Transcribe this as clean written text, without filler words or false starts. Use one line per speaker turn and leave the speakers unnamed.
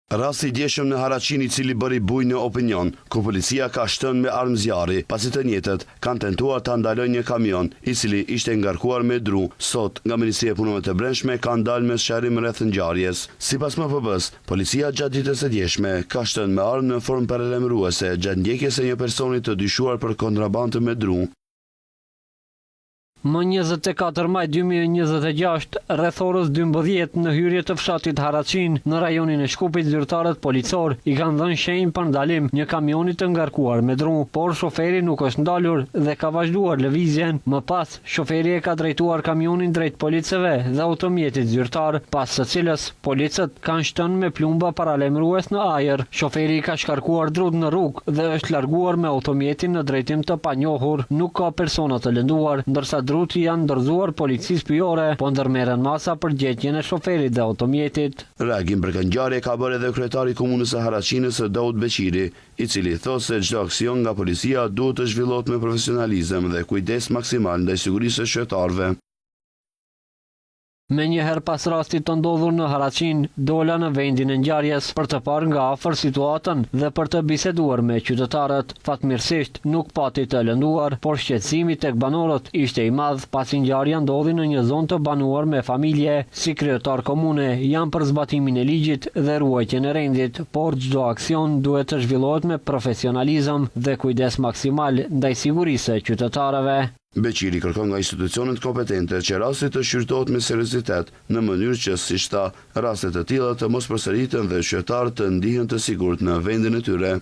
Rasti i djeshëm në Haraqin i cili bëri bujë në opinion, ku policia ka shtënë me armë zjarri, pasi të njëjtët kanë tentuar ta ndalojnë një kamion i cili ishte ngarkuar me dru. Sot, nga Ministria e Punëve të Brendshme ka ndalë me sqarim rreth ngjarjes. Sipas MPB-s, policia gjatë ditës së djeshme ka shtënë me armë në formë paralajmëruese gjatë ndjekjes së një personi të dyshuar për kontrabandë me dru.
Më 24 maj 2026, rreth orës 12 në hyrje të fshatit Haraqin, në rajonin e Shkupit, zyrtarët policor i kanë dhënë shenjë për ndalim një kamioni të ngarkuar me dru, por shoferi nuk është ndalur dhe ka vazhduar lëvizjen. Më pas, shoferi e ka drejtuar kamionin drejt policëve dhe automjetit zyrtar, pas së cilës policët kanë shtënë me plumba paralajmërues në ajër. Shoferi ka shkarkuar drut në rrugë dhe është larguar me automjetin në drejtim të panjohur. Nuk ka persona të lënduar, ndërsa druti janë ndërzuar policisë pyjore, po ndërmerren masa për gjetjen e shoferit dhe automjetit.
Reagim për këtë ngjarje ka bërë edhe kryetari i komunës së Haraqinës, Daud Beqiri, i cili thotë se çdo aksion nga policia duhet të zhvillohet me profesionalizëm dhe kujdes maksimal ndaj sigurisë së qytetarëve.
Me njëherë pas rastit të ndodhur në Haraqin, dola në vendin e ngjarjes për të parë nga afër situatën dhe për të biseduar me qytetarët. Fatmirësisht nuk pati të lënduar, por shqetësimi tek banorët ishte i madh pasi ngjarja ndodhi në një zonë të banuar me familje. Si kryetar komune janë për zbatimin e ligjit dhe ruajtjen e rendit, por çdo aksion duhet të zhvillohet me profesionalizëm dhe kujdes maksimal ndaj sigurisë së qytetarëve.
Beqiri kërkon nga institucionet kompetente që rastit të shqyrtohet me seriozitet në mënyrë që, siç tha, rastet të tilla të mos përsëriten dhe qytetarët të ndihen të sigurt në vendin e tyre.